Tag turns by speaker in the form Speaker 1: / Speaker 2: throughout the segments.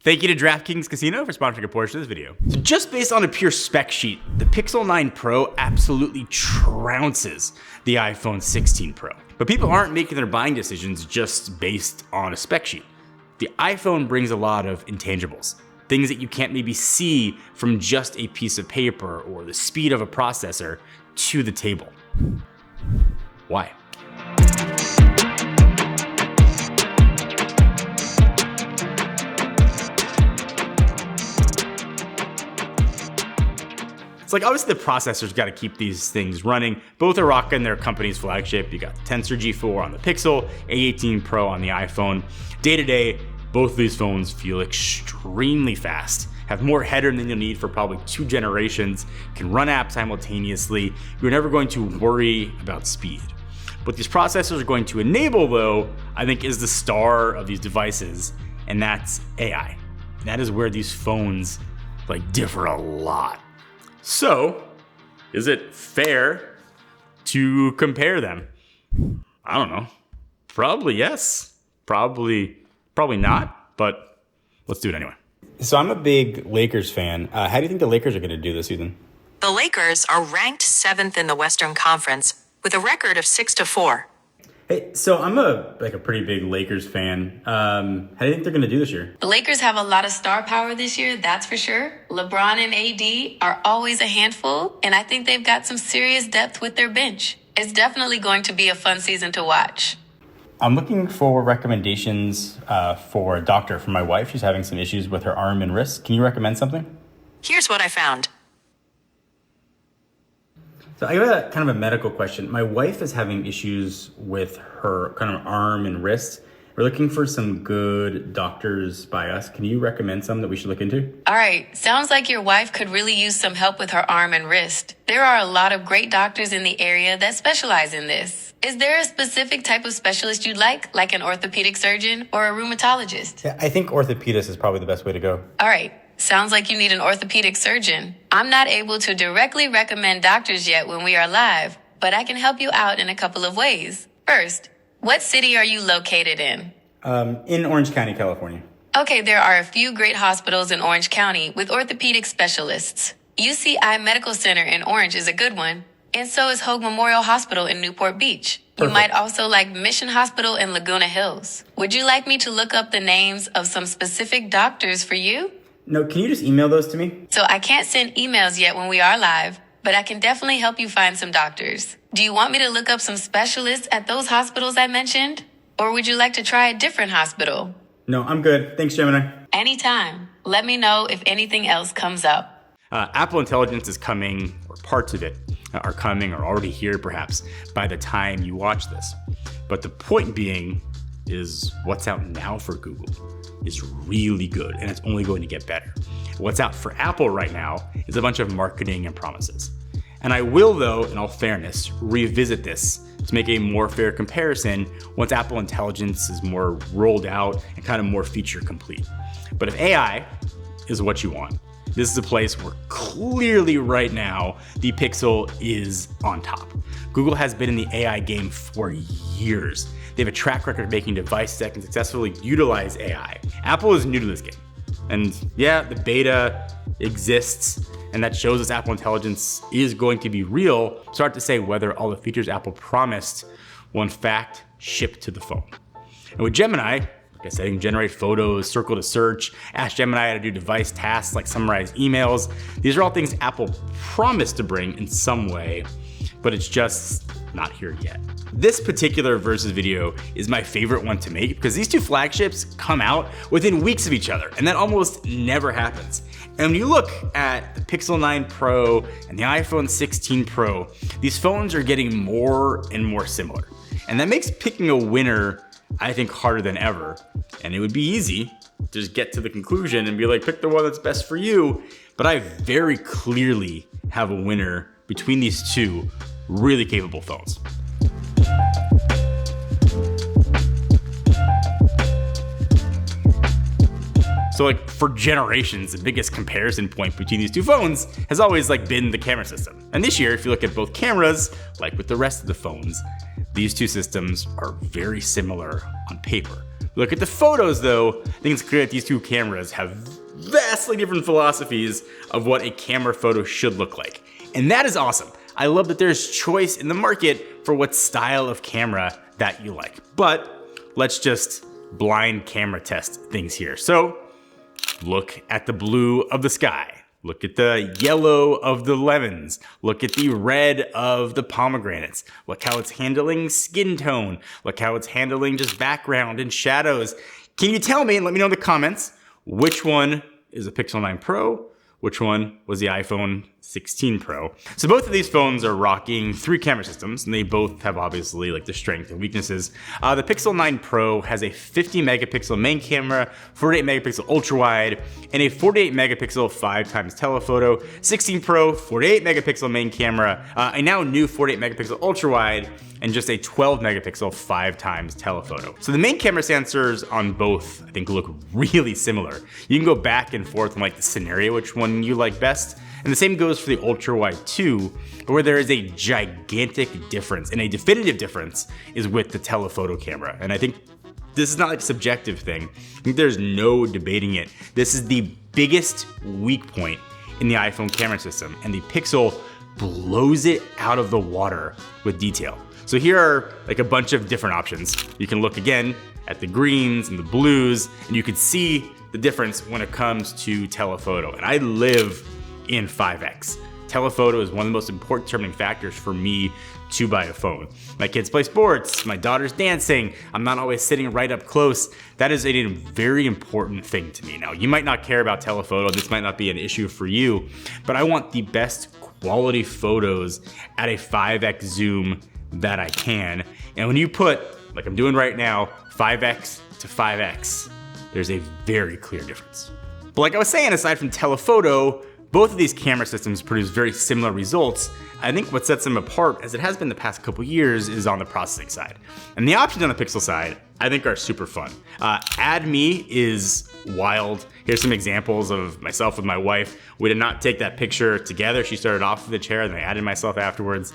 Speaker 1: Thank you to DraftKings Casino for sponsoring a portion of this video. So just based on a pure spec sheet, the Pixel 9 Pro absolutely trounces the iPhone 16 Pro. But people aren't making their buying decisions just based on a spec sheet. The iPhone brings a lot of intangibles, things that you can't maybe see from just a piece of paper or the speed of a processor to the table. Why? It's like obviously the processor's got to keep these things running. Both are rocking their company's flagship. You got the Tensor G4 on the Pixel, A18 Pro on the iPhone. Day to day, both of these phones feel extremely fast, have more headroom than you'll need for probably 2 generations, can run apps simultaneously. You're never going to worry about speed. What these processors are going to enable though, I think is the star of these devices, and that's AI. And that is where these phones differ a lot. So, is it fair to compare them? I don't know. Probably yes. Probably not, but let's do it anyway. So I'm a big Lakers fan. How do you think the Lakers are going to do this season?
Speaker 2: The Lakers are ranked 7th in the Western Conference with a record of 6-4.
Speaker 1: Hey, so I'm a pretty big Lakers fan. How do you think they're going to do this year?
Speaker 3: The Lakers have a lot of star power this year, that's for sure. LeBron and AD are always a handful, and I think they've got some serious depth with their bench. It's definitely going to be a fun season to watch.
Speaker 1: I'm looking for recommendations for a doctor for my wife. She's having some issues with her arm and wrist. Can you recommend something?
Speaker 2: Here's what I found.
Speaker 1: So I have a kind of a medical question. My wife is having issues with her kind of arm and wrist. We're looking for some good doctors by us. Can you recommend some that we should look into?
Speaker 3: All right. Sounds like your wife could really use some help with her arm and wrist. There are a lot of great doctors in the area that specialize in this. Is there a specific type of specialist you'd like an orthopedic surgeon or a rheumatologist?
Speaker 1: Yeah, I think orthopedist is probably the best way to go.
Speaker 3: All right. Sounds like you need an orthopedic surgeon. I'm not able to directly recommend doctors yet when we are live, but I can help you out in a couple of ways. First, what city are you located in?
Speaker 1: In Orange County, California.
Speaker 3: Okay, there are a few great hospitals in Orange County with orthopedic specialists. UCI Medical Center in Orange is a good one, and so is Hoag Memorial Hospital in Newport Beach.
Speaker 1: Perfect.
Speaker 3: You might also like Mission Hospital in Laguna Hills. Would you like me to look up the names of some specific doctors for you?
Speaker 1: No, can you just email those to me?
Speaker 3: So I can't send emails yet when we are live, but I can definitely help you find some doctors. Do you want me to look up some specialists at those hospitals I mentioned? Or would you like to try a different hospital?
Speaker 1: No, I'm good. Thanks, Gemini.
Speaker 3: Anytime. Let me know if anything else comes up.
Speaker 1: Apple Intelligence is coming, or parts of it are coming, or already here perhaps, by the time you watch this. But the point being is what's out now for Google is really good, and it's only going to get better. What's out for Apple right now is a bunch of marketing and promises. And I will, though, in all fairness, revisit this to make a more fair comparison once Apple Intelligence is more rolled out and kind of more feature complete. But if AI is what you want, this is a place where clearly right now, the Pixel is on top. Google has been in the AI game for years. They have a track record of making devices that can successfully utilize AI. Apple is new to this game. And yeah, the beta exists, and that shows us Apple Intelligence is going to be real. It's hard to say whether all the features Apple promised will in fact ship to the phone. And with Gemini, like I said, you can generate photos, circle to search, ask Gemini how to do device tasks like summarize emails. These are all things Apple promised to bring in some way, but it's just not here yet. This particular Versus video is my favorite one to make because these two flagships come out within weeks of each other, and that almost never happens. And when you look at the Pixel 9 Pro and the iPhone 16 Pro, these phones are getting more and more similar. And that makes picking a winner, I think, harder than ever. And it would be easy to just get to the conclusion and be like, pick the one that's best for you. But I very clearly have a winner between these two really capable phones. So like for generations, the biggest comparison point between these two phones has always been the camera system. And this year, if you look at both cameras, like with the rest of the phones, these two systems are very similar on paper. Look at the photos though, I think it's clear that these two cameras have vastly different philosophies of what a camera photo should look like. And that is awesome. I love that there's choice in the market for what style of camera that you like. But let's just blind camera test things here. So look at the blue of the sky. Look at the yellow of the lemons. Look at the red of the pomegranates. Look how it's handling skin tone. Look how it's handling just background and shadows. Can you tell me, and let me know in the comments, which one is a Pixel 9 Pro? Which one was the iPhone 16 Pro? So both of these phones are rocking 3 camera systems, and they both have obviously like the strengths and weaknesses. The Pixel 9 Pro has a 50 megapixel main camera, 48 megapixel ultra wide, and a 48 megapixel 5x telephoto. 16 Pro, 48 megapixel main camera, a now new 48 megapixel ultra wide, and just a 12 megapixel 5x telephoto. So the main camera sensors on both, I think, look really similar. You can go back and forth on like the scenario, which one you like best. And the same goes for the ultra wide too, where there is a gigantic difference, and a definitive difference is with the telephoto camera. And I think this is not like a subjective thing. I think there's no debating it. This is the biggest weak point in the iPhone camera system, and the Pixel blows it out of the water with detail. So here are like a bunch of different options. You can look again at the greens and the blues, and you can see the difference when it comes to telephoto. And I live in 5X. Telephoto is one of the most important determining factors for me to buy a phone. My kids play sports, my daughter's dancing, I'm not always sitting right up close. That is a very important thing to me. Now, you might not care about telephoto, this might not be an issue for you, but I want the best quality photos at a 5X zoom that I can. And when you put, like I'm doing right now, 5X to 5X, there's a very clear difference. But like I was saying, aside from telephoto, both of these camera systems produce very similar results. I think what sets them apart, as it has been the past couple years, is on the processing side. And the options on the Pixel side, I think, are super fun. Add Me is wild. Here's some examples of myself with my wife. We did not take that picture together. She started off with the chair, and then I added myself afterwards.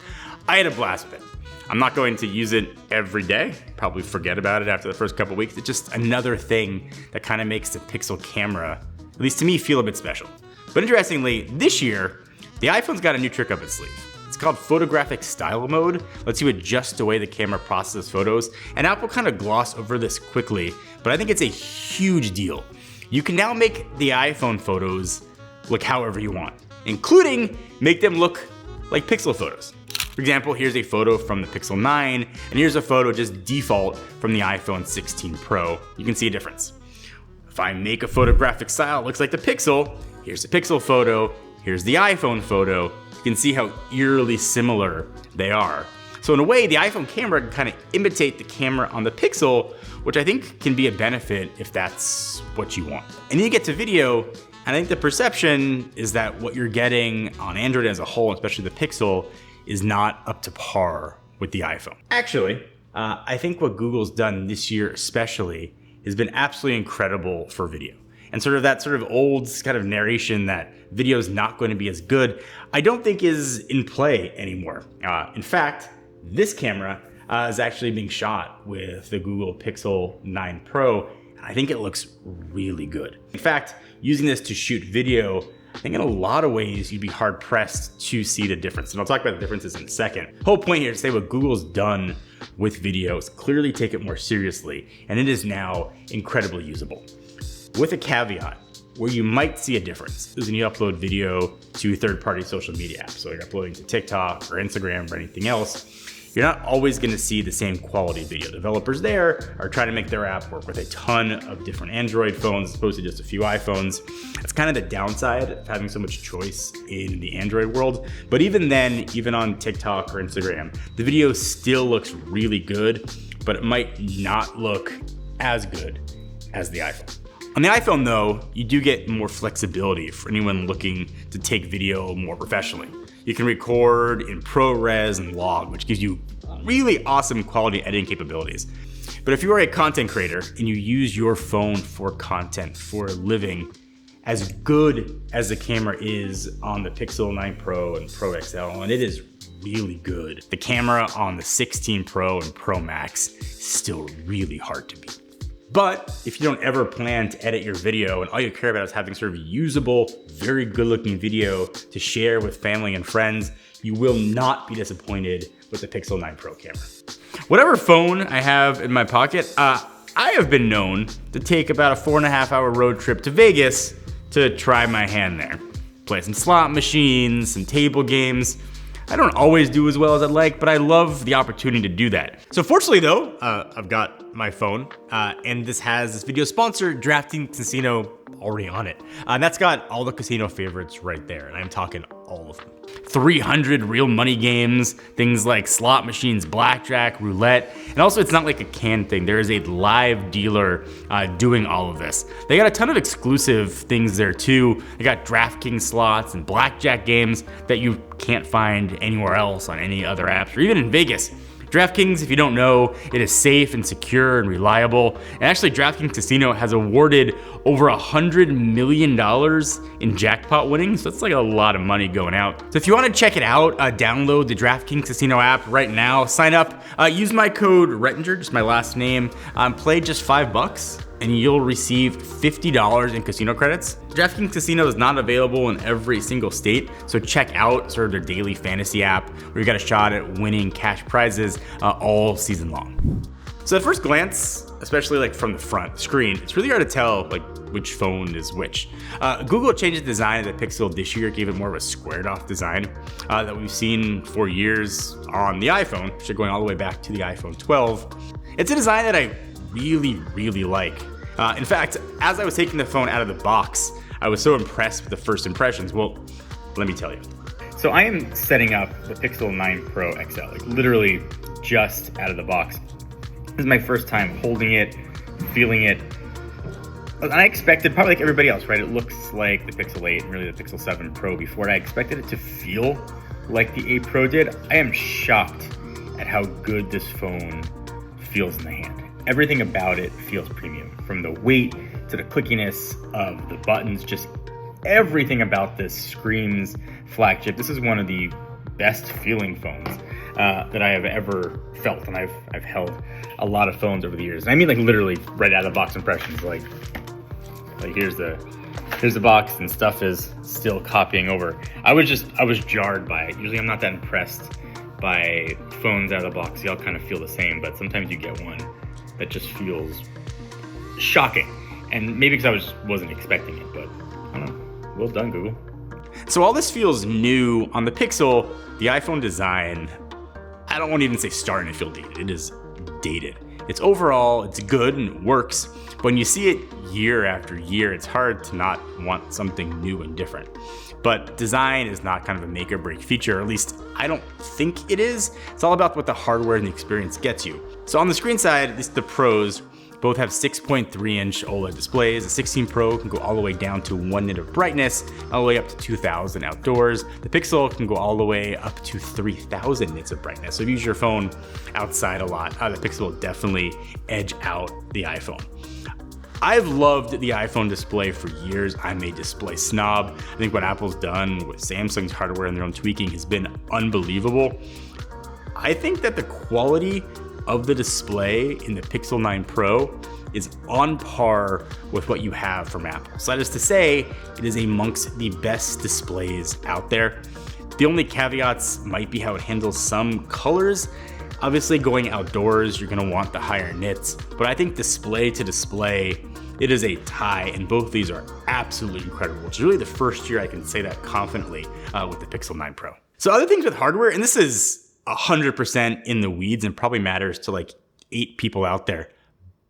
Speaker 1: I had a blast with it. I'm not going to use it every day, probably forget about it after the first couple weeks. It's just another thing that kind of makes the Pixel camera, at least to me, feel a bit special. But interestingly, this year, the iPhone's got a new trick up its sleeve. It's called photographic style mode, lets you adjust the way the camera processes photos, and Apple kind of glossed over this quickly, but I think it's a huge deal. You can now make the iPhone photos look however you want, including make them look like Pixel photos. For example, here's a photo from the Pixel 9, and here's a photo just default from the iPhone 16 Pro. You can see a difference. If I make a photographic style that looks like the Pixel, here's the Pixel photo, here's the iPhone photo. You can see how eerily similar they are. So in a way, the iPhone camera can kind of imitate the camera on the Pixel, which I think can be a benefit if that's what you want. And you get to video, and I think the perception is that what you're getting on Android as a whole, especially the Pixel, is not up to par with the iPhone. Actually, I think what Google's done this year especially has been absolutely incredible for video. And sort of that old kind of narration that video is not going to be as good, I don't think is in play anymore. In fact, this camera is actually being shot with the Google Pixel 9 Pro, and I think it looks really good. In fact, using this to shoot video, I think in a lot of ways you'd be hard pressed to see the difference. And I'll talk about the differences in a second. The whole point here is to say what Google's done with video is clearly take it more seriously, and it is now incredibly usable. With a caveat, where you might see a difference is when you upload video to third-party social media apps. So you're uploading to TikTok or Instagram or anything else, you're not always gonna see the same quality video. Developers there are trying to make their app work with a ton of different Android phones as opposed to just a few iPhones. That's kind of the downside of having so much choice in the Android world. But even then, even on TikTok or Instagram, the video still looks really good, but it might not look as good as the iPhone. On the iPhone though, you do get more flexibility for anyone looking to take video more professionally. You can record in ProRes and log, which gives you really awesome quality editing capabilities. But if you are a content creator and you use your phone for content for a living, as good as the camera is on the Pixel 9 Pro and Pro XL, and it is really good, the camera on the 16 Pro and Pro Max is still really hard to beat. But if you don't ever plan to edit your video and all you care about is having sort of usable, very good looking video to share with family and friends, you will not be disappointed with the Pixel 9 Pro camera. Whatever phone I have in my pocket, I have been known to take about a 4.5-hour road trip to Vegas to try my hand there. Play some slot machines, some table games. I don't always do as well as I'd like, but I love the opportunity to do that. So fortunately though, I've got my phone, and this has this video sponsor, DraftKings Casino, already on it. And that's got all the casino favorites right there, and I'm talking all of them. 300 real money games, things like slot machines, blackjack, roulette, and also it's not like a canned thing. There is a live dealer doing all of this. They got a ton of exclusive things there too. They got DraftKings slots and blackjack games that you can't find anywhere else on any other apps or even in Vegas. DraftKings, if you don't know, it is safe and secure and reliable. And actually, DraftKings Casino has awarded over $100 million in jackpot winnings. So that's like a lot of money going out. So if you want to check it out, download the DraftKings Casino app right now. Sign up, use my code Rettinger, just my last name. Play just $5 and you'll receive $50 in casino credits. DraftKings Casino is not available in every single state, so check out sort of their daily fantasy app where you got a shot at winning cash prizes all season long. So at first glance, especially like from the front screen, it's really hard to tell like which phone is which. Google changed the design of the Pixel this year, gave it more of a squared off design that we've seen for years on the iPhone, actually going all the way back to the iPhone 12. It's a design that I really like. In fact, as I was taking the phone out of the box, I was so impressed with the first impressions. Well, let me tell you. So I am setting up the Pixel 9 Pro XL, like literally just out of the box. This is my first time holding it, feeling it. And I expected, probably like everybody else, right? It looks like the Pixel 8 and really the Pixel 7 Pro before it. I expected it to feel like the 8 Pro did. I am shocked at how good this phone feels in the hand. Everything about it feels premium, from the weight to the clickiness of the buttons, just everything about this screams flagship. This is one of the best feeling phones that I have ever felt, and I've held a lot of phones over the years. And I mean like literally right out of the box impressions, like here's the box and stuff is still copying over. I was jarred by it. Usually I'm not that impressed by phones out of the box. They all kind of feel the same, but sometimes you get one that just feels shocking. And maybe because I wasn't expecting it, but I don't know. Well done, Google. So all this feels new on the Pixel. The iPhone design, I don't want to even say starting to feel dated. It is dated. It's overall, it's good and it works. But when you see it year after year, it's hard to not want something new and different. But design is not kind of a make or break feature, or at least I don't think it is. It's all about what the hardware and the experience gets you. So on the screen side, at least the Pros both have 6.3-inch OLED displays. The 16 Pro can go all the way down to 1 nit of brightness, all the way up to 2000 outdoors. The Pixel can go all the way up to 3000 nits of brightness. So if you use your phone outside a lot, the Pixel will definitely edge out the iPhone. I've loved the iPhone display for years. I'm a display snob. I think what Apple's done with Samsung's hardware and their own tweaking has been unbelievable. I think that the quality of the display in the Pixel 9 Pro is on par with what you have from Apple. So that is to say, it is amongst the best displays out there. The only caveats might be how it handles some colors. Obviously, going outdoors, you're gonna want the higher nits, but I think display to display, it is a tie, and both of these are absolutely incredible. It's really the first year I can say that confidently with the Pixel 9 Pro. So other things with hardware, and this is 100% in the weeds and probably matters to like 8 people out there.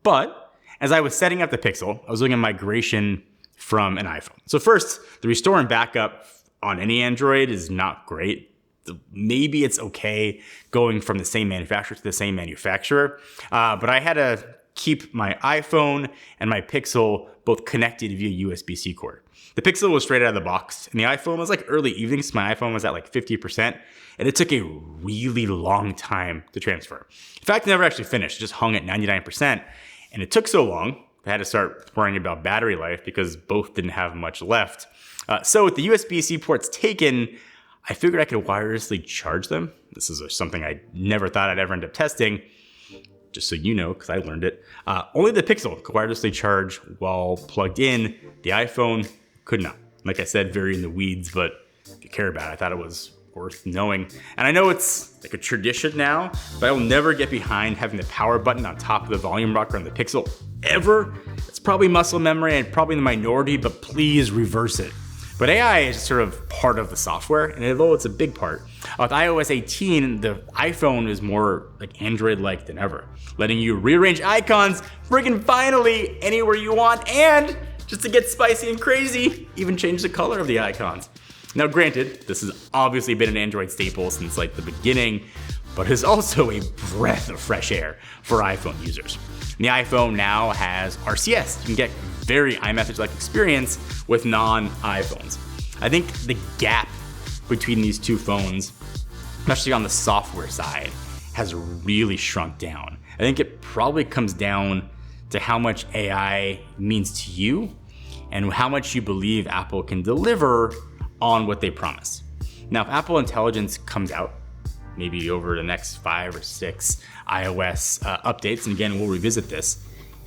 Speaker 1: But as I was setting up the Pixel, I was doing a migration from an iPhone. So first, the restore and backup on any Android is not great. Maybe it's okay going from the same manufacturer to the same manufacturer, but I had to keep my iPhone and my Pixel both connected via USB-C cord. The Pixel was straight out of the box, and the iPhone was like early evenings. My iPhone was at like 50%, and it took a really long time to transfer. In fact, it never actually finished, it just hung at 99%, and it took so long, I had to start worrying about battery life because both didn't have much left. So with the USB-C ports taken, I figured I could wirelessly charge them. This is something I never thought I'd ever end up testing. just so you know, because I learned it, only the Pixel could wirelessly charge while plugged in. The iPhone could not. Like I said, very in the weeds, but if you care about it, I thought it was worth knowing. And I know it's like a tradition now, but I will never get behind having the power button on top of the volume rocker on the Pixel ever. It's probably muscle memory and probably in the minority, but please reverse it. But AI is sort of part of the software, and although it's a big part, with iOS 18, the iPhone is more like Android-like than ever, letting you rearrange icons friggin' finally anywhere you want, and just to get spicy and crazy, even change the color of the icons. Now granted, this has obviously been an Android staple since like the beginning, but is also a breath of fresh air for iPhone users. And the iPhone now has RCS. You can get very iMessage-like experience with non-iPhones. I think the gap between these two phones, especially on the software side, has really shrunk down. I think it probably comes down to how much AI means to you and how much you believe Apple can deliver on what they promise. Now, if Apple Intelligence comes out, maybe over the next 5 or 6 iOS updates, and again, we'll revisit this,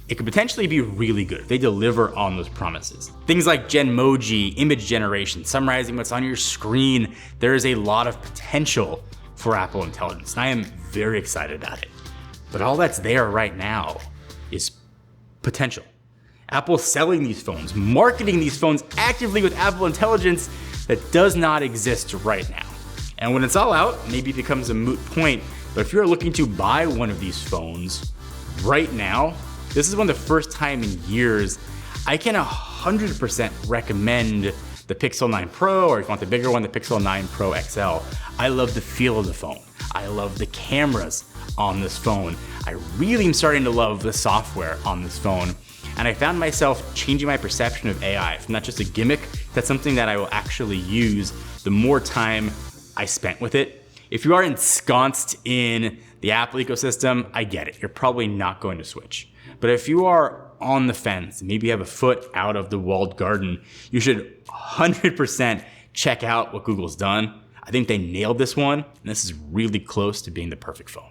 Speaker 1: it could potentially be really good if they deliver on those promises. Things like Genmoji, image generation, summarizing what's on your screen, there is a lot of potential for Apple Intelligence, and I am very excited about it. But all that's there right now is potential. Apple's selling these phones, marketing these phones actively with Apple Intelligence that does not exist right now. And when it's all out, maybe it becomes a moot point, but if you're looking to buy one of these phones right now, this is one of the first time in years I can 100% recommend the Pixel 9 Pro, or if you want the bigger one, the Pixel 9 Pro XL. I love the feel of the phone. I love the cameras on this phone. I really am starting to love the software on this phone. And I found myself changing my perception of AI from not just a gimmick, that's something that I will actually use the more time I spent with it. If you are ensconced in the Apple ecosystem, I get it. You're probably not going to switch. But if you are on the fence, maybe you have a foot out of the walled garden, you should 100% check out what Google's done. I think they nailed this one, and this is really close to being the perfect phone.